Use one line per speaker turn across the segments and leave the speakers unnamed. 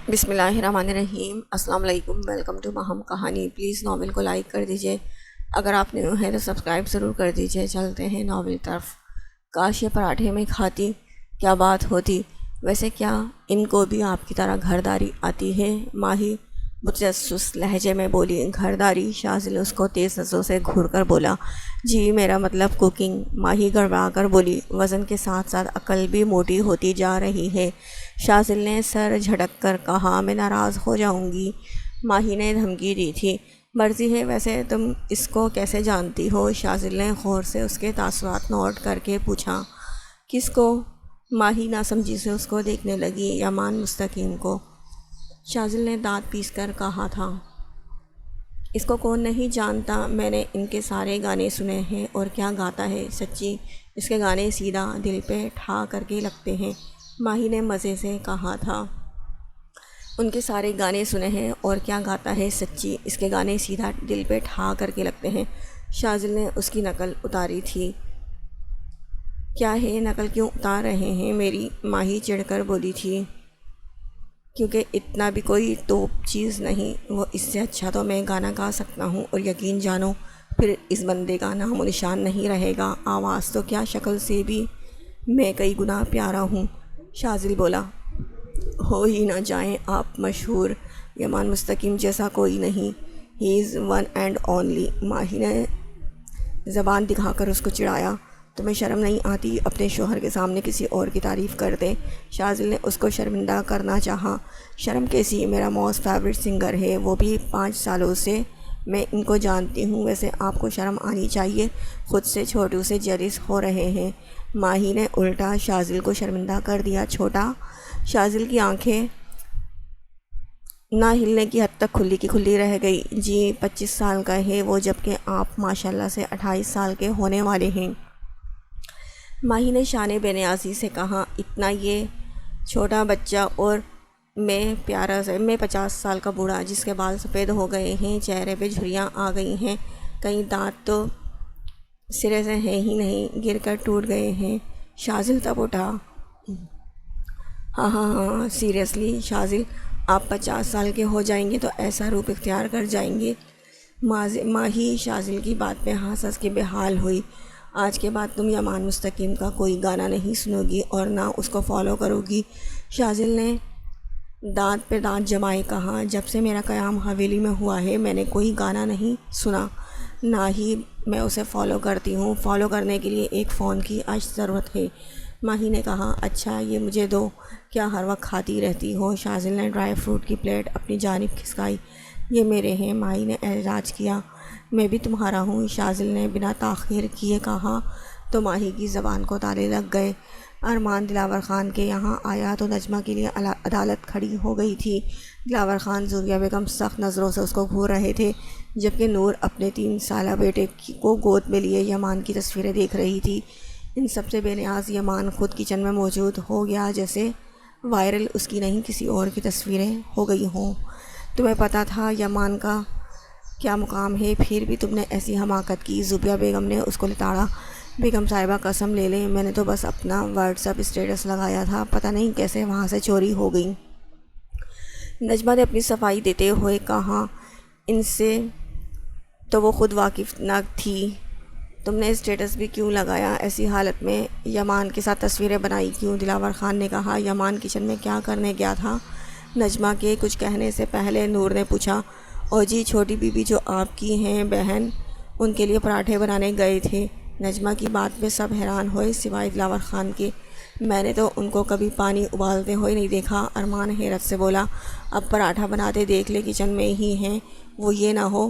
بسم اللہ الرحمن الرحیم۔ السلام علیکم، ویلکم ٹو ماہم کہانی۔ پلیز ناول کو لائک کر دیجئے، اگر آپ نیو ہیں تو سبسکرائب ضرور کر دیجئے۔ چلتے ہیں ناول طرف۔ کاش یہ پراٹھے میں کھاتی، کیا بات ہوتی۔ ویسے کیا ان کو بھی آپ کی طرح گھرداری آتی ہے؟ ماہی متجسس لہجے میں بولی۔ گھرداری؟ شاذل اس کو تیز نظروں سے گھور کر بولا۔ جی میرا مطلب کوکنگ۔ ماہی گڑبڑا کر بولی۔ وزن کے ساتھ ساتھ عقل بھی موٹی ہوتی جا رہی ہے۔ شاذل نے سر جھٹک کر کہا، میں ناراض ہو جاؤں گی۔ ماہی نے دھمکی دی تھی۔ مرضی ہے، ویسے تم اس کو کیسے جانتی ہو؟ شاذل نے غور سے اس کے تاثرات نوٹ کر کے پوچھا۔ کس کو؟ ماہی ناسمجھی سے اس کو دیکھنے لگی۔ یمان مستقیم کو۔ شاذل نے دانت پیس کر کہا تھا۔ اس کو کون نہیں جانتا، میں نے ان کے سارے گانے سنے ہیں۔ اور کیا گاتا ہے؟ سچی اس کے گانے سیدھا دل پہ ٹھا کر کے لگتے ہیں، ماہی نے مزے سے کہا تھا۔ ان کے سارے گانے سنے ہیں اور کیا گاتا ہے؟ سچی اس کے گانے سیدھا دل پہ ٹھا کر کے لگتے ہیں۔ شاذل نے اس کی نقل اتاری تھی۔ کیا ہے، نقل کیوں اتار رہے ہیں میری؟ ماہی چڑھ کر بولی تھی۔ کیونکہ اتنا بھی کوئی توپ چیز نہیں، وہ اس سے اچھا تو میں گانا گا سکتا ہوں، اور یقین جانو پھر اس بندے کا نام و نشان نہیں رہے گا۔ آواز تو کیا، شکل سے بھی میں کئی گنا پیارا ہوں۔ شاذل بولا۔ ہو ہی نہ جائیں آپ مشہور، یمان مستقیم جیسا کوئی نہیں۔ ہی از ون اینڈ اونلی۔ ماہی نے زبان دکھا کر اس کو چڑھایا۔ تمہیں شرم نہیں آتی اپنے شوہر کے سامنے کسی اور کی تعریف کرتے؟ شاذل نے اس کو شرمندہ کرنا چاہا۔ شرم کیسی، میرا موسٹ فیوریٹ سنگر ہے، وہ بھی 5 سالوں سے میں ان کو جانتی ہوں۔ ویسے آپ کو شرم آنی چاہیے، خود سے چھوٹو سے جیلس ہو رہے ہیں۔ ماہی نے الٹا شاذل کو شرمندہ کر دیا۔ چھوٹا؟ شاذل کی آنکھیں نہ ہلنے کی حد تک کھلی کی کھلی رہ گئی۔ جی 25 سال کا ہے وہ، جبکہ آپ ماشاءاللہ سے 28 سال کے ہونے والے ہیں۔ ماہی نے شان بے نیازی سے کہا۔ اتنا یہ چھوٹا بچہ، اور میں پیارا سے، میں 50 سال کا بوڑھا جس کے بال سفید ہو گئے ہیں، چہرے پہ جھریاں آ گئی ہیں، کئی دانت تو سرے سے ہیں ہی نہیں، گر کر ٹوٹ گئے ہیں۔ شاذل تب اٹھا۔ ہاں سیریسلی شاذل، آپ 50 سال کے ہو جائیں گے تو ایسا روپ اختیار کر جائیں گے؟ ماہی شاذل کی بات پہ ہنس ہنس کے بحال ہوئی۔ آج کے بعد تم یمان مستقیم کا کوئی گانا نہیں سنو گی اور نہ اس کو فالو کرو گی۔ شاذل نے دانت پہ دانت جمائے کہا۔ جب سے میرا قیام حویلی میں ہوا ہے میں نے کوئی گانا نہیں سنا، نہ ہی میں اسے فالو کرتی ہوں۔ فالو کرنے کے لیے ایک فون کی آج ضرورت ہے۔ ماہی نے کہا۔ اچھا یہ مجھے دو، کیا ہر وقت کھاتی رہتی ہو؟ شاذل نے ڈرائی فروٹ کی پلیٹ اپنی جانب کھسکائی۔ یہ میرے ہیں، ماہی نے اعراض کیا۔ میں بھی تمہارا ہوں، شاذل نے بنا تاخیر کیے کہا۔ تو ماہی کی زبان کو تالے لگ گئے۔ ارمان دلاور خان کے یہاں آیا تو نجمہ کے لیے عدالت کھڑی ہو گئی تھی۔ دلاور خان زوریہ بیگم سخت نظروں سے اس کو گھور رہے تھے، جبکہ نور اپنے 3 سالہ بیٹے کو گود میں لیے یمان کی تصویریں دیکھ رہی تھی۔ ان سب سے بے نیاز یمان خود کچن میں موجود ہو گیا، جیسے وائرل اس کی نہیں کسی اور کی تصویریں ہو گئی ہوں۔ تمہیں پتہ تھا یمان کا کیا مقام ہے، پھر بھی تم نے ایسی حماقت کی؟ زوبیہ بیگم نے اس کو لتاڑا۔ بیگم صاحبہ قسم لے لیں، میں نے تو بس اپنا واٹس ایپ اسٹیٹس لگایا تھا، پتہ نہیں کیسے وہاں سے چوری ہو گئی۔ نجمہ نے اپنی صفائی دیتے ہوئے کہا۔ ان سے تو وہ خود واقف نہ تھی، تم نے اسٹیٹس بھی کیوں لگایا؟ ایسی حالت میں یمان کے ساتھ تصویریں بنائی کیوں؟ دلاور خان نے کہا۔ یمان کچن میں کیا کرنے گیا تھا؟ نجمہ کے کچھ کہنے سے پہلے نور نے پوچھا۔ اور جی چھوٹی بی بی جو آپ کی ہیں بہن، ان کے لیے پراٹھے بنانے گئے تھے۔ نجمہ کی بات پہ سب حیران ہوئے سوائے دلاور خان کے۔ میں نے تو ان کو کبھی پانی ابالتے ہوئے نہیں دیکھا، ارمان حیرت سے بولا۔ اب پراٹھا بناتے دیکھ لے، کچن میں ہی ہیں، وہ یہ نہ ہو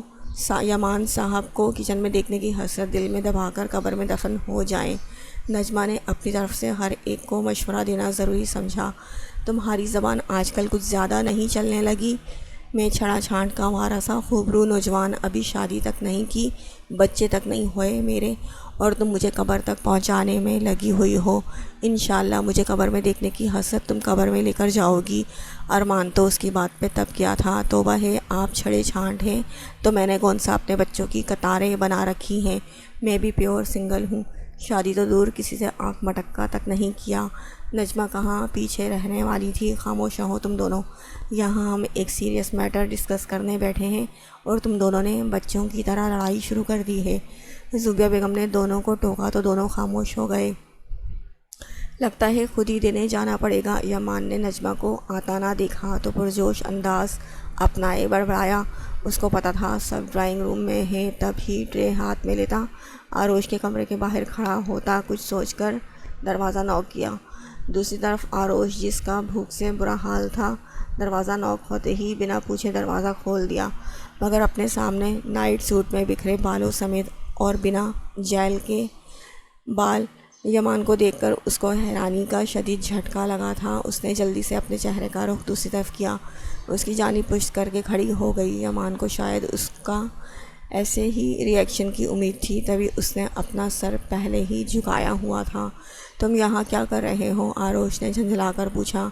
یمان صاحب کو کچن میں دیکھنے کی حسرت دل میں دبا کر قبر میں دفن ہو جائیں۔ نجمہ نے اپنی طرف سے ہر ایک کو مشورہ دینا ضروری سمجھا۔ تمہاری زبان آج کل کچھ زیادہ نہیں چلنے لگی؟ میں چھڑا چھانٹ کا آوارہ سا خوبرو نوجوان، ابھی شادی تک نہیں کی، بچے تک نہیں ہوئے میرے، اور تم مجھے قبر تک پہنچانے میں لگی ہوئی ہو۔ انشاءاللہ مجھے قبر میں دیکھنے کی حسرت تم قبر میں لے کر جاؤ گی۔ ارمان تو اس کی بات پہ تب کیا تھا۔ توبہ ہے، آپ چھڑے چھانٹ ہیں تو میں نے کون سا اپنے بچوں کی قطاریں بنا رکھی ہیں، میں بھی پیور سنگل ہوں۔ شادی تو دور کسی سے آنکھ مٹکا تک نہیں کیا۔ نجمہ کہاں پیچھے رہنے والی تھی۔ خاموش رہو تم دونوں، یہاں ہم ایک سیریس میٹر ڈسکس کرنے بیٹھے ہیں اور تم دونوں نے بچوں کی طرح لڑائی شروع کر دی ہے۔ زوبیہ بیگم نے دونوں کو ٹوکا تو دونوں خاموش ہو گئے۔ لگتا ہے خود ہی دینے جانا پڑے گا۔ یمان نے نجمہ کو آتا نہ دیکھا تو پرجوش انداز اپنائے بڑبڑایا۔ اس کو پتہ تھا سب ڈرائنگ روم میں ہے، تب ہی ٹرے ہاتھ میں لیتا آروش کے کمرے کے باہر کھڑا ہوتا، کچھ سوچ کر دروازہ نوک کیا۔ دوسری طرف آروش، جس کا بھوک سے برا حال تھا، دروازہ نوک ہوتے ہی بنا پوچھے دروازہ کھول دیا، مگر اپنے سامنے نائٹ سوٹ میں بکھرے بالوں سمیت اور بنا جیل کے بال یمان کو دیکھ کر اس کو حیرانی کا شدید جھٹکا لگا تھا۔ اس نے جلدی سے اپنے چہرے کا رخ دوسری طرف کیا، اس کی جانب پشت کر کے کھڑی ہو گئی۔ یمان کو شاید اس کا ایسے ہی ری ایکشن کی امید تھی، تبھی اس نے اپنا سر پہلے ہی جھکایا ہوا تھا۔ تم یہاں کیا کر رہے ہو؟ آروش نے جھنجھلا کر پوچھا،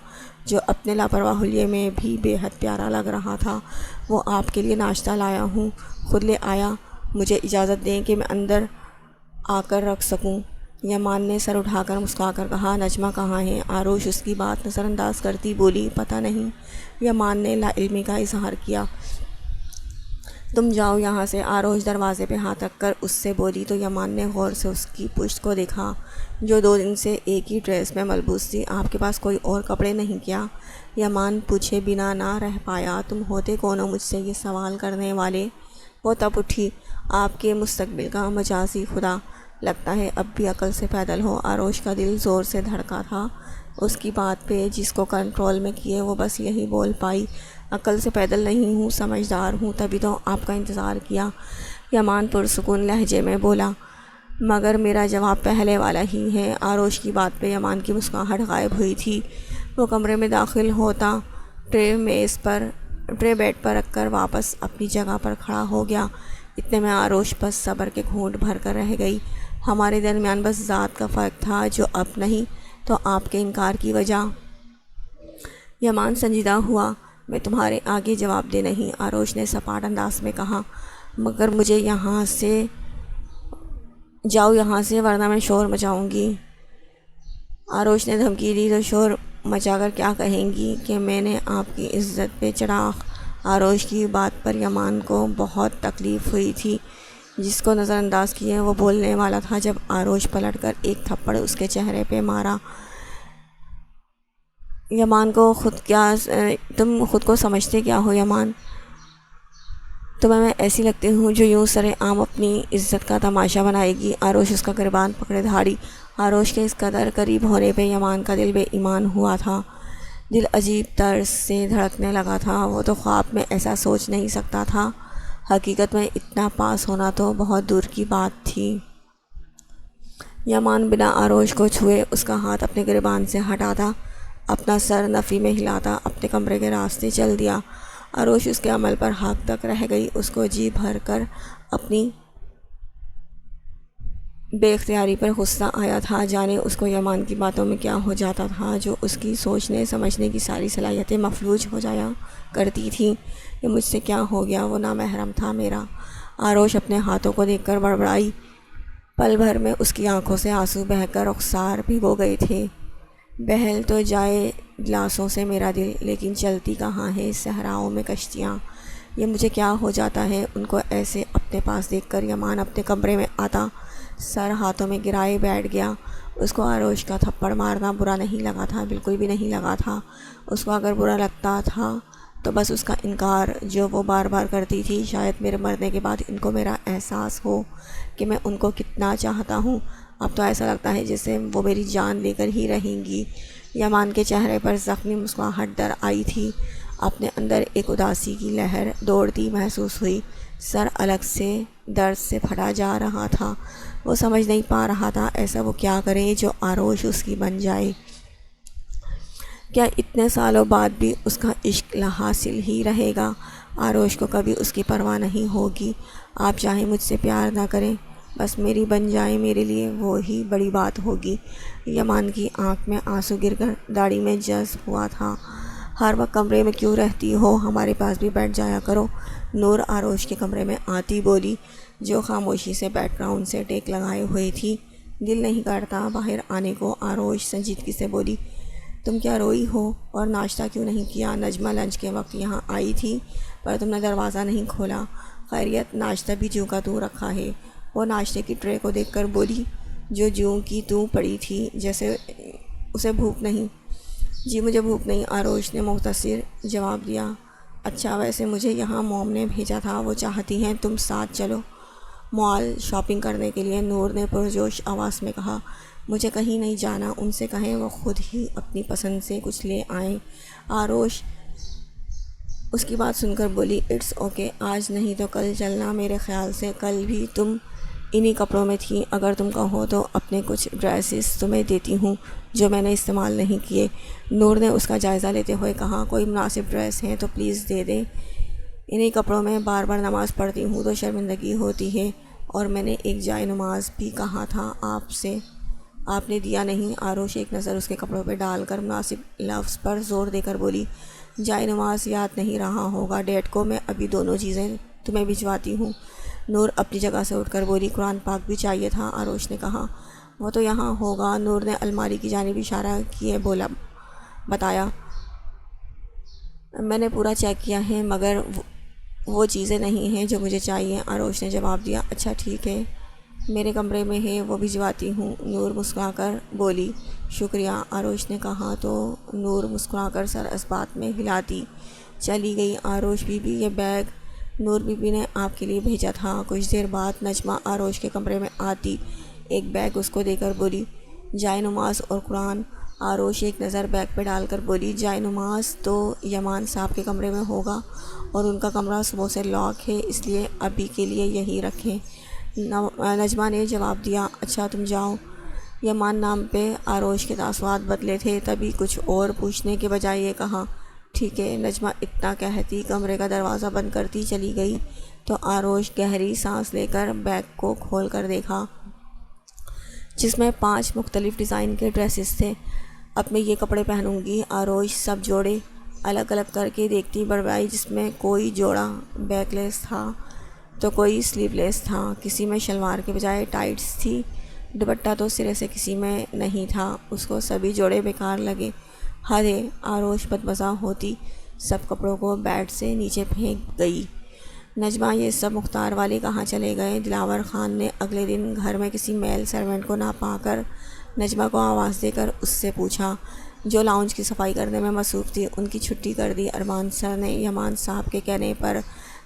جو اپنے لاپرواہ حلیے میں بھی بے حد پیارا لگ رہا تھا۔ وہ آپ کے لیے ناشتہ لایا ہوں، خود لے آیا، مجھے اجازت دیں کہ میں اندر آ کر رکھ سکوں۔ یمان نے سر اٹھا کر مسکرا کر کہا، نجمہ کہاں ہے؟ آروش اس کی بات نظر انداز کرتی بولی، پتہ نہیں۔ یمان نے لا علمی کا اظہار کیا۔ تم جاؤ یہاں سے۔ آروش دروازے پہ ہاتھ رکھ کر اس سے بولی تو یمان نے غور سے اس کی پشت کو دیکھا، جو 2 دن سے ایک ہی ڈریس میں ملبوس تھی۔ آپ کے پاس کوئی اور کپڑے نہیں کیا؟ یمان پوچھے بنا نہ رہ پایا۔ تم ہوتے کون ہو مجھ سے یہ سوال کرنے والے؟ وہ تب اٹھی، آپ کے مستقبل کا مجازی خدا، لگتا ہے اب بھی عقل سے پیدل ہو۔ آروش کا دل زور سے دھڑکا تھا اس کی بات پہ، جس کو کنٹرول میں کیے وہ بس یہی بول پائی، عقل سے پیدل نہیں ہوں، سمجھدار ہوں، تبھی تو آپ کا انتظار کیا۔ یمان پرسکون لہجے میں بولا، مگر میرا جواب پہلے والا ہی ہے۔ آروش کی بات پہ یمان کی مسکراہٹ غائب ہوئی تھی۔ وہ کمرے میں داخل ہوتا ٹرے بیڈ پر رکھ کر واپس اپنی جگہ پر کھڑا ہو گیا۔ اتنے میں آروش بس صبر کے گھونٹ بھر کر رہ گئی۔ ہمارے درمیان بس ذات کا فرق تھا، جو اب نہیں، تو آپ کے انکار کی وجہ؟ یمان سنجیدہ ہوا، میں تمہارے آگے جواب دہ نہیں، آروش نے سپاٹ انداز میں کہا، مگر مجھے یہاں سے جاؤ یہاں سے، ورنہ میں شور مچاؤں گی۔ آروش نے دھمکی دی، تو شور مچا کر کیا کہیں گی کہ میں نے آپ کی عزت پہ چڑھا؟ آروش کی بات پر یمان کو بہت تکلیف ہوئی تھی۔ جس کو نظر انداز کیے وہ بولنے والا تھا، جب آروش پلٹ کر ایک تھپڑ اس کے چہرے پہ مارا۔ یمان کو تم خود کو سمجھتے کیا ہو یمان؟ تمہیں میں ایسی لگتی ہوں جو یوں سر عام اپنی عزت کا تماشا بنائے گی؟ آروش اس کا گریبان پکڑے دھاڑی۔ آروش کے اس قدر قریب ہونے پہ یمان کا دل بے ایمان ہوا تھا، دل عجیب طرز سے دھڑکنے لگا تھا۔ وہ تو خواب میں ایسا سوچ نہیں سکتا تھا، حقیقت میں اتنا پاس ہونا تو بہت دور کی بات تھی۔ یمان بنا آروش کو چھوئے اس کا ہاتھ اپنے گریبان سے ہٹاتا، اپنا سر نفی میں ہلاتا، اپنے کمرے کے راستے چل دیا۔ آروش اس کے عمل پر ہاک تک رہ گئی۔ اس کو جی بھر کر اپنی بے اختیاری پر غصہ آیا تھا، جانے اس کو یمان کی باتوں میں کیا ہو جاتا تھا جو اس کی سوچنے سمجھنے کی ساری صلاحیتیں مفلوج ہو جایا کرتی تھیں۔ یہ مجھ سے کیا ہو گیا؟ وہ نامحرم تھا میرا۔ آروش اپنے ہاتھوں کو دیکھ کر بڑبڑائی۔ پل بھر میں اس کی آنکھوں سے آنسو بہہ کر رخسار بھگو گئے تھے۔ بہل تو جائے گلاسوں سے میرا دل، لیکن چلتی کہاں ہے صحراؤں میں کشتیاں؟ یہ مجھے کیا ہو جاتا ہے؟ ان کو ایسے اپنے پاس دیکھ کر یمان اپنے کمرے میں آتا، سر ہاتھوں میں گرائے بیٹھ گیا۔ اس کو آروش کا تھپڑ مارنا برا نہیں لگا تھا، بالکل بھی نہیں لگا تھا۔ اس کو اگر برا لگتا تھا تو بس اس کا انکار جو وہ بار بار کرتی تھی۔ شاید میرے مرنے کے بعد ان کو میرا احساس ہو کہ میں ان کو کتنا چاہتا ہوں۔ اب تو ایسا لگتا ہے جیسے وہ میری جان لے کر ہی رہیں گی۔ یمان کے چہرے پر زخمی مسکراہٹ در آئی تھی۔ اپنے اندر ایک اداسی کی لہر دوڑتی محسوس ہوئی۔ سر الگ سے درد سے پھٹا جا رہا تھا۔ وہ سمجھ نہیں پا رہا تھا ایسا وہ کیا کرے جو آروش اس کی بن جائے۔ کیا اتنے سالوں بعد بھی اس کا عشق حاصل ہی رہے گا؟ آروش کو کبھی اس کی پرواہ نہیں ہوگی۔ آپ چاہیں مجھ سے پیار نہ کریں، بس میری بن جائیں، میرے لیے وہی بڑی بات ہوگی۔ یمان کی آنکھ میں آنسو گر کر داڑھی میں جذب ہوا تھا۔ ہر وقت کمرے میں کیوں رہتی ہو؟ ہمارے پاس بھی بیٹھ جایا کرو۔ نور آروش کے کمرے میں آتی بولی، جو خاموشی سے بیک گراؤنڈ سے ٹیک لگائے ہوئی تھی۔ دل نہیں کرتا باہر آنے کو۔ آروش سنجیدگی سے بولی، تم کیا روئی ہو اور ناشتہ کیوں نہیں کیا؟ نجمہ لنچ کے وقت یہاں آئی تھی پر تم نے دروازہ نہیں کھولا۔ خیریت، ناشتہ بھی جوں کا توں رکھا ہے۔ وہ ناشتے کی ٹرے کو دیکھ کر بولی، جو جوں کی توں پڑی تھی، جیسے اسے بھوک نہیں۔ جی مجھے بھوک نہیں، آروش نے مختصر جواب دیا۔ اچھا، ویسے مجھے یہاں موم نے بھیجا تھا، وہ چاہتی ہیں تم ساتھ چلو مال شاپنگ کرنے کے لیے۔ نور نے پرجوش آواز میں کہا، مجھے کہیں نہیں جانا، ان سے کہیں وہ خود ہی اپنی پسند سے کچھ لے آئیں۔ آروش اس کی بات سن کر بولی، اٹس اوکے، آج نہیں تو کل چلنا، میرے خیال سے کل بھی تم انہی کپڑوں میں تھی۔ اگر تم کہو تو اپنے کچھ ڈریسز تمہیں دیتی ہوں جو میں نے استعمال نہیں کیے۔ نور نے اس کا جائزہ لیتے ہوئے کہا، کوئی مناسب ڈریس ہے تو پلیز دے دیں، انہی کپڑوں میں بار بار نماز پڑھتی ہوں تو شرمندگی ہوتی ہے، اور میں نے ایک جائے نماز بھی کہا تھا آپ سے، آپ نے دیا نہیں۔ آروش ایک نظر اس کے کپڑوں پہ ڈال کر مناسب لفظ پر زور دے کر بولی، جائے نماز یاد نہیں رہا ہوگا ڈیڈ کو، میں ابھی دونوں چیزیں تمہیں بھجواتی ہوں۔ نور اپنی جگہ سے اٹھ کر بولی، قرآن پاک بھی چاہیے تھا۔ آروش نے کہا، وہ تو یہاں ہوگا۔ نور نے الماری کی جانب اشارہ کیے بتایا، میں نے پورا چیک کیا ہے مگر وہ چیزیں نہیں ہیں جو مجھے چاہیے۔ آروش نے جواب دیا، اچھا ٹھیک ہے، میرے کمرے میں ہے، وہ بھجواتی ہوں۔ نور مسکرا کر بولی، شکریہ۔ آروش نے کہا تو نور مسکرا کر سر اس بات میں ہلاتی چلی گئی۔ آروش بی بی، یہ بیگ نور بی بی نے آپ کے لیے بھیجا تھا۔ کچھ دیر بعد نجمہ آروش کے کمرے میں آتی ایک بیگ اس کو دے کر بولی، جائے نماز اور قرآن۔ آروش ایک نظر بیگ پہ ڈال کر بولی، جائے نماز تو یمان صاحب کے کمرے میں ہوگا اور ان کا کمرہ صبح سے لاک ہے، اس لیے ابھی کے لیے یہی رکھیں۔ نجمہ نے جواب دیا، اچھا تم جاؤ۔ یمان نام پہ آروش کے تاثرات بدلے تھے، تبھی کچھ اور پوچھنے کے بجائے یہ کہا، ٹھیک ہے۔ نجمہ اتنا کہتی کمرے کا دروازہ بند کرتی چلی گئی تو آروش گہری سانس لے کر بیگ کو کھول کر دیکھا جس میں 5 مختلف ڈیزائن کے ڈریسز تھے۔ اب میں یہ کپڑے پہنوں گی۔ آروش سب جوڑے الگ الگ کر کے دیکھتی بڑھائی، جس میں کوئی جوڑا بیک لیس تھا تو کوئی سلیو لیس تھا، کسی میں شلوار کے بجائے ٹائٹس تھی، دوپٹہ تو سرے سے کسی میں نہیں تھا۔ اس کو سبھی جوڑے بیکار لگے۔ حد ہے، آروش بدمزہ ہوتی سب کپڑوں کو بیڈ سے نیچے پھینک گئی۔ نجمہ، یہ سب مختار والے کہاں چلے گئے؟ دلاور خان نے اگلے دن گھر میں کسی میل سرونٹ کو نہ پا کر نجمہ کو آواز دے کر اس سے پوچھا، جو لاؤنج کی صفائی کرنے میں مصروف تھی، ان کی چھٹی کر دی ارمان سر نے یمان صاحب کے کہنے پر۔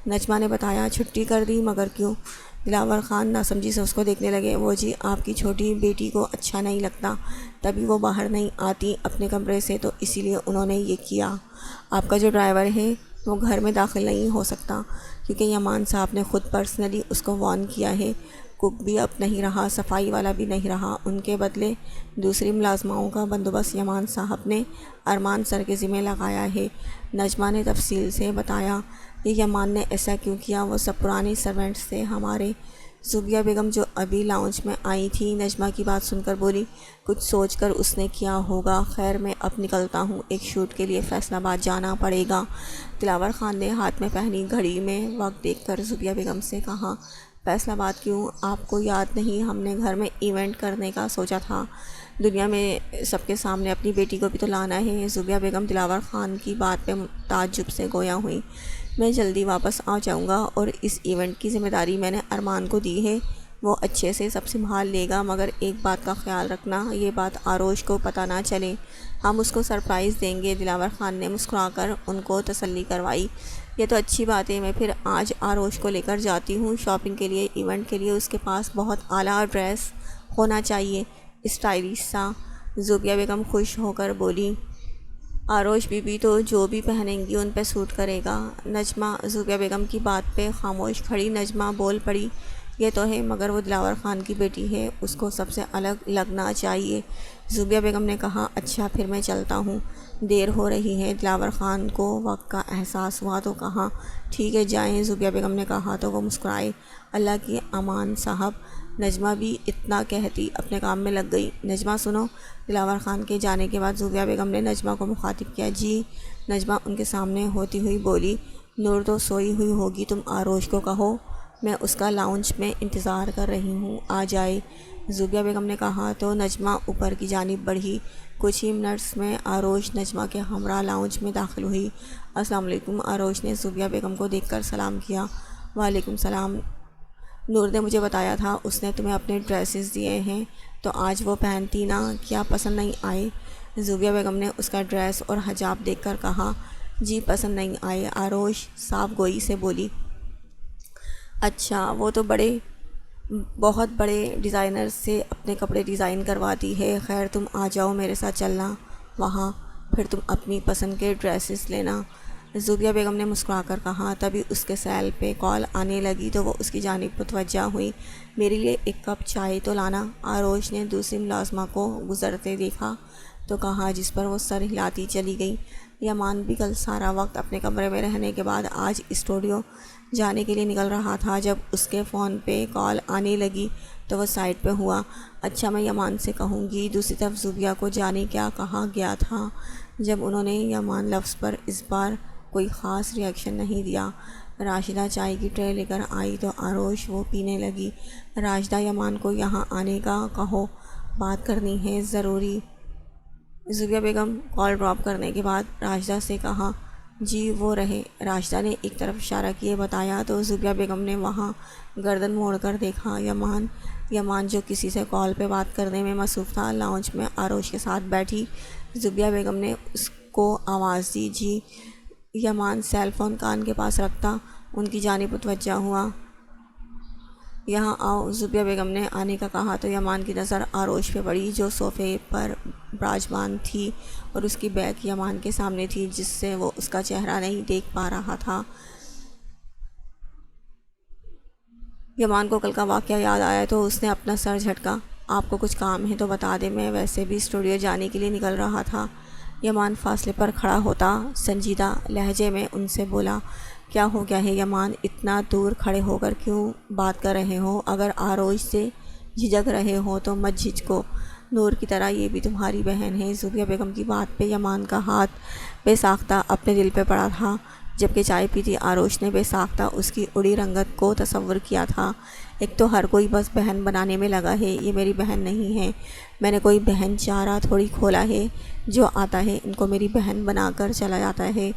نجمہ نے بتایا، چھٹی کر دی مگر کیوں؟ دلاور خان ناسمجھی سے اس کو دیکھنے لگے۔ وہ جی، آپ کی چھوٹی بیٹی کو اچھا نہیں لگتا، تبھی وہ باہر نہیں آتی اپنے کمرے سے، تو اسی لیے انہوں نے یہ کیا۔ آپ کا جو ڈرائیور ہے وہ گھر میں داخل نہیں ہو سکتا کیونکہ یمان صاحب نے خود پرسنلی اس کو وارن کیا ہے۔ کک بھی اب نہیں رہا، صفائی والا بھی نہیں رہا، ان کے بدلے دوسری ملازماؤں کا بندوبست یمان صاحب نے ارمان سر کے ذمہ لگایا ہے۔ نجمہ نے تفصیل سے بتایا، یہ یمان نے ایسا کیوں کیا؟ وہ سب پرانی سرونٹس تھے ہمارے۔ زوبیہ بیگم جو ابھی لاؤنج میں آئی تھی، نجمہ کی بات سن کر بولی، کچھ سوچ کر اس نے کیا ہوگا، خیر میں اب نکلتا ہوں، ایک شوٹ کے لیے فیصل آباد جانا پڑے گا۔ دلاور خان نے ہاتھ میں پہنی گھڑی میں وقت دیکھ کر زوبیہ بیگم سے کہا، فیصل آباد کیوں؟ آپ کو یاد نہیں ہم نے گھر میں ایونٹ کرنے کا سوچا تھا؟ دنیا میں سب کے سامنے اپنی بیٹی کو بھی تو لانا ہے۔ زوبیہ بیگم دلاور خان کی بات پہ تعجب سے گویا ہوئی۔ میں جلدی واپس آ جاؤں گا اور اس ایونٹ کی ذمہ داری میں نے ارمان کو دی ہے، وہ اچھے سے سب سنبھال لے گا، مگر ایک بات کا خیال رکھنا، یہ بات آروش کو پتہ نہ چلے، ہم اس کو سرپرائز دیں گے۔ دلاور خان نے مسکرا کر ان کو تسلی کروائی، یہ تو اچھی بات ہے، میں پھر آج آروش کو لے کر جاتی ہوں شاپنگ کے لیے، ایونٹ کے لیے اس کے پاس بہت اعلیٰ ڈریس ہونا چاہیے، اسٹائلش سا۔ زوبیہ بیگم خوش ہو کر بولی، آروش بی بی تو جو بھی پہنیں گی ان پہ سوٹ کرے گا۔ نجمہ زوبیہ بیگم کی بات پہ خاموش کھڑی۔ نجمہ بول پڑی، یہ تو ہے مگر وہ دلاور خان کی بیٹی ہے، اس کو سب سے الگ لگنا چاہیے۔ زوبیہ بیگم نے کہا، اچھا پھر میں چلتا ہوں، دیر ہو رہی ہے۔ دلاور خان کو وقت کا احساس ہوا تو کہا، ٹھیک ہے جائیں۔ زوبیہ بیگم نے کہا تو وہ مسکرائے، اللہ کی امان صاحب۔ نجمہ بھی اتنا کہتی اپنے کام میں لگ گئی۔ نجمہ سنو۔ دلاور خان کے جانے کے بعد زوبیہ بیگم نے نجمہ کو مخاطب کیا، جی۔ نجمہ ان کے سامنے ہوتی ہوئی بولی، نور تو سوئی ہوئی ہوگی، تم آروش کو کہو میں اس کا لاؤنج میں انتظار کر رہی ہوں، آ جائے۔ زوبیہ بیگم نے کہا تو نجمہ اوپر کی جانب بڑھی۔ کچھ ہی منٹس میں آروش نجمہ کے ہمراہ لاؤنج میں داخل ہوئی۔ السلام علیکم، آروش نے زوبیہ بیگم کو دیکھ کر سلام کیا۔ وعلیکم السلام، نور نے مجھے بتایا تھا اس نے تمہیں اپنے ڈریسز دیے ہیں تو آج وہ پہنتی نا، کیا پسند نہیں آئے؟ زوبیہ بیگم نے اس کا ڈریس اور حجاب دیکھ کر کہا۔ جی پسند نہیں آئے، آروش صاف گوئی سے بولی۔ اچھا، وہ تو بہت بڑے ڈیزائنر سے اپنے کپڑے ڈیزائن کرواتی ہے۔ خیر تم آ جاؤ میرے ساتھ چلنا وہاں، پھر تم اپنی پسند کے ڈریسز لینا، زوبیہ بیگم نے مسکرا کر کہا۔ تبھی اس کے سیل پہ کال آنے لگی تو وہ اس کی جانب متوجہ ہوئی۔ میرے لیے ایک کپ چائے تو لانا، آروش نے دوسری ملازمہ کو گزرتے دیکھا تو کہا، جس پر وہ سر ہلاتی چلی گئی۔ یمان بھی کل سارا وقت اپنے کمرے میں رہنے کے بعد آج اسٹوڈیو جانے کے لیے نکل رہا تھا۔ جب اس کے فون پہ کال آنے لگی تو وہ سائڈ پہ ہوا۔ اچھا میں یمان سے کہوں گی۔ دوسری طرف زوبیہ کو جانے کیا کہا گیا تھا جب انہوں نے یمان لفظ پر اس بار کوئی خاص ری ایکشن نہیں دیا۔ راشدہ چائے کی ٹرے لے کر آئی تو آروش وہ پینے لگی۔ راشدہ یمان کو یہاں آنے کا کہو، بات کرنی ہے ضروری۔ زوبیہ بیگم کال ڈراپ کرنے کے بعد راشدہ سے کہا۔ جی وہ رہے، راشدہ نے ایک طرف اشارہ کیے بتایا تو زوبیہ بیگم نے وہاں گردن موڑ کر دیکھا۔ یمان جو کسی سے کال پہ بات کرنے میں مصروف تھا، لاؤنج میں آروش کے ساتھ بیٹھی۔ زوبیہ بیگم نے اس کو آواز دی۔ جی، یمان سیل فون کان کے پاس رکھتا ان کی جانب متوجہ ہوا۔ یہاں آؤ، زوبیہ بیگم نے آنے کا کہا تو یمان کی نظر آروش پہ پڑی جو صوفے پر براجمان تھی اور اس کی بیک یمان کے سامنے تھی جس سے وہ اس کا چہرہ نہیں دیکھ پا رہا تھا۔ یمان کو کل کا واقعہ یاد آیا تو اس نے اپنا سر جھٹکا۔ آپ کو کچھ کام ہے تو بتا دیں، میں ویسے بھی اسٹوڈیو جانے کے لیے نکل رہا تھا۔ یمان فاصلے پر کھڑا ہوتا سنجیدہ لہجے میں ان سے بولا۔ کیا ہو گیا ہے یمان، اتنا دور کھڑے ہو کر کیوں بات کر رہے ہو؟ اگر آروش سے جھجک رہے ہو تو مت جھجکو، نور کی طرح یہ بھی تمہاری بہن ہے۔ زوبیہ بیگم کی بات پہ یمان کا ہاتھ بے ساختہ اپنے دل پہ پڑا تھا۔ جبکہ چائے پیتی آروش نے بے ساختہ اس کی اڑی رنگت کو تصور کیا تھا۔ ایک تو ہر کوئی بس بہن بنانے میں لگا ہے، یہ میری بہن نہیں ہے، میں نے کوئی بہن چارہ تھوڑی کھولا ہے، جو آتا ہے ان کو میری بہن بنا کر چلا جاتا ہے۔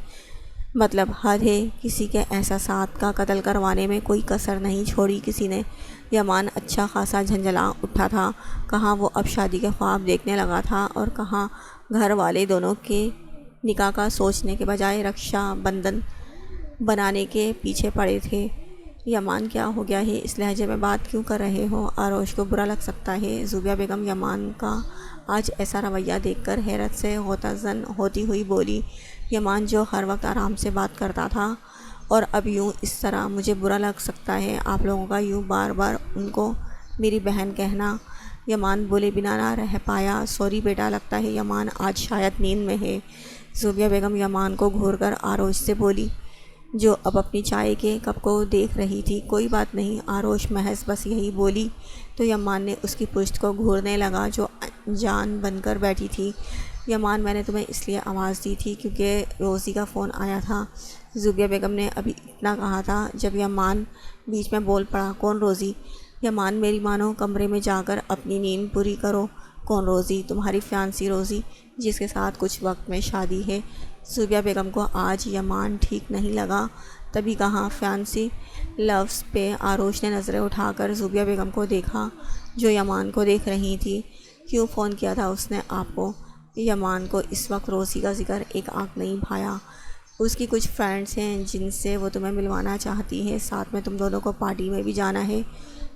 مطلب حد ہے، کسی کے احساسات کا قتل کروانے میں کوئی کسر نہیں چھوڑی کسی نے۔ یمان اچھا خاصا جھنجھلا اٹھا تھا، کہاں وہ اب شادی کے خواب دیکھنے لگا تھا اور کہاں گھر والے دونوں کے نکاح کا سوچنے کے بجائے رکشا بندھن بنانے کے پیچھے پڑے تھے۔ یمان کیا ہو گیا ہے، اس لہجے میں بات کیوں کر رہے ہو؟ آروش کو برا لگ سکتا ہے۔ زوبیہ بیگم یمان کا آج ایسا رویہ دیکھ کر حیرت سے غوطہ زن ہوتی ہوئی بولی۔ یمان جو ہر وقت آرام سے بات کرتا تھا اور اب یوں اس طرح، مجھے برا لگ سکتا ہے آپ لوگوں کا یوں بار بار ان کو میری بہن کہنا۔ یمان بولے بنا نہ رہ پایا۔ سوری بیٹا، لگتا ہے یمان آج شاید نیند میں ہے۔ زوبیہ بیگم یمان کو گھور کر آروش سے بولی جو اب اپنی چائے کے کپ کو دیکھ رہی تھی۔ کوئی بات نہیں، آروش محض بس یہی بولی تو یمان نے اس کی پشت کو گھورنے لگا جو جان بن کر بیٹھی تھی۔ یمان میں نے تمہیں اس لیے آواز دی تھی کیونکہ روزی کا فون آیا تھا۔ زوبیہ بیگم نے ابھی اتنا کہا تھا جب یمان بیچ میں بول پڑا، کون روزی؟ یمان میری مانو، کمرے میں جا کر اپنی نیند پوری کرو۔ کون روزی؟ تمہاری فیانسی روزی، جس کے ساتھ کچھ وقت میں شادی ہے۔ زوبیہ بیگم کو آج یمان ٹھیک نہیں لگا۔ تبھی کہاں فیانسی لفظ پہ آروش نے نظریں اٹھا کر زوبیہ بیگم کو دیکھا جو یمان کو دیکھ رہی تھی۔ کیوں فون کیا تھا اس نے آپ کو؟ یمان کو اس وقت روزی کا ذکر ایک آنکھ نہیں بھایا۔ اس کی کچھ فرینڈس ہیں جن سے وہ تمہیں ملوانا چاہتی ہے، ساتھ میں تم دونوں کو پارٹی میں بھی جانا ہے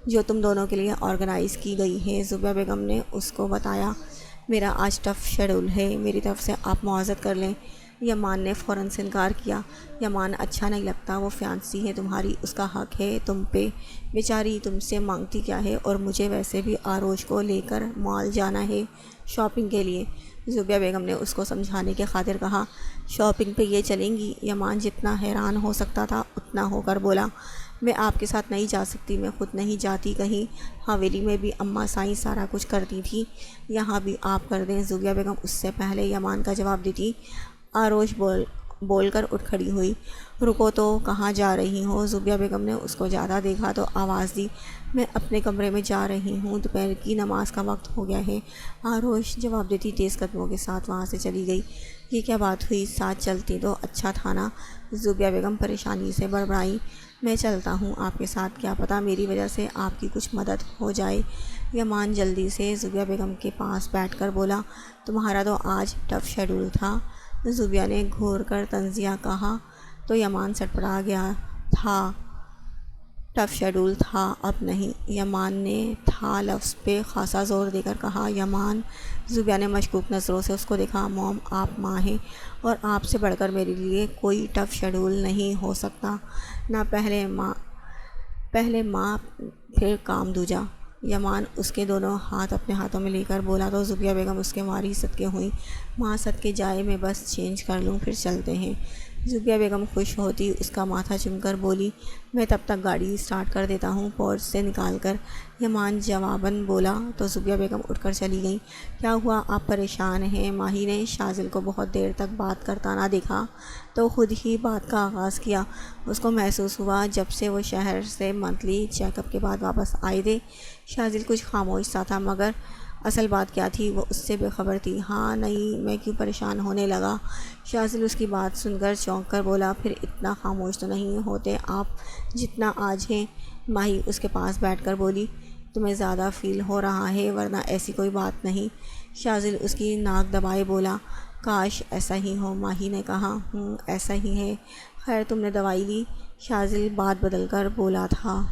جو تم دونوں کے لیے آرگنائز کی گئی ہے۔ زوبیہ بیگم نے اس کو بتایا، میرا آج ٹف شیڈول ہے، میری طرف سے آپ معذرت کر لیں۔ یمان نے فوراً سے انکار کیا۔ یمان اچھا نہیں لگتا، وہ فیانسی ہے تمہاری، اس کا حق ہے تم پہ، بیچاری تم سے مانگتی کیا ہے؟ اور مجھے ویسے بھی آروش کو لے کر مال جانا ہے شاپنگ کے لیے۔ زوبیہ بیگم نے اس کو سمجھانے کے خاطر کہا، شاپنگ پہ یہ چلیں گی؟ یمان جتنا حیران ہو سکتا تھا اتنا ہو کر بولا، میں آپ کے ساتھ نہیں جا سکتی، میں خود نہیں جاتی کہیں، حویلی میں بھی اماں سائیں سارا کچھ کرتی تھی، یہاں بھی آپ کر دیں۔ زوبیہ بیگم اس سے پہلے یمان کا جواب دیتی۔ آروش بول کر اٹھ کھڑی ہوئی۔ رکو تو، کہاں جا رہی ہو؟ زوبیہ بیگم نے اس کو جاتا دیکھا تو آواز دی، میں اپنے کمرے میں جا رہی ہوں، دوپہر کی نماز کا وقت ہو گیا ہے۔ آروش جواب دیتی تیز قدموں کے ساتھ وہاں سے چلی گئی۔ یہ کیا بات ہوئی؟ ساتھ چلتی تو اچھا تھا نا؟ زوبیہ بیگم پریشانی سے بڑبڑائی۔ میں چلتا ہوں آپ کے ساتھ، کیا پتہ میری وجہ سے آپ کی کچھ مدد ہو جائے۔ یمان جلدی سے زوبیہ بیگم کے پاس بیٹھ کر بولا، تمہارا تو آج ٹف شیڈول تھا۔ زوبیہ نے گھور کر طنزیہ کہا تو یمان سٹپٹا گیا۔ تھا، ٹف شیڈول تھا، اب نہیں۔ یمان نے تھا لفظ پہ خاصا زور دے کر کہا۔ یمان، زوبیہ نے مشکوک نظروں سے اس کو دیکھا۔ موم، آپ ماں ہیں اور آپ سے بڑھ کر میرے لیے کوئی ٹف شیڈول نہیں ہو سکتا۔ نہ پہلے ماں پھر کام دوجا۔ یمان اس کے دونوں ہاتھ اپنے ہاتھوں میں لے کر بولا تو زوبیہ بیگم اس کے ماری صدقے ہوئیں۔ ماں صدقے جائے، میں بس چینج کر لوں پھر چلتے ہیں۔ زوبیہ بیگم خوش ہوتی اس کا ماتھا چوم کر بولی، میں تب تک گاڑی اسٹارٹ کر دیتا ہوں پورچ سے نکال کر۔ یمان جواباً بولا تو زوبیہ بیگم اٹھ کر چلی گئیں۔ کیا ہوا، آپ پریشان ہیں؟ ماہی نے شاذل کو بہت دیر تک بات کرتا نہ دیکھا تو خود ہی بات کا آغاز کیا۔ اس کو محسوس ہوا جب سے وہ شہر سے منتھلی چیک اپ کے بعد واپس آئے تھے، شاذل کچھ خاموش سا تھا، مگر اصل بات کیا تھی وہ اس سے بے خبر تھی۔ ہاں نہیں، میں کیوں پریشان ہونے لگا؟ شاذل اس کی بات سن کر چونک کر بولا، پھر اتنا خاموش تو نہیں ہوتے آپ جتنا آج ہیں۔ ماہی اس کے پاس بیٹھ کر بولی، تمہیں زیادہ فیل ہو رہا ہے ورنہ ایسی کوئی بات نہیں۔ شاذل اس کی ناک دبائے بولا، کاش ایسا ہی ہو۔ ماہی نے کہا، ایسا ہی ہے۔ خیر تم نے دوائی لی؟ شاذل بات بدل کر بولا تھا۔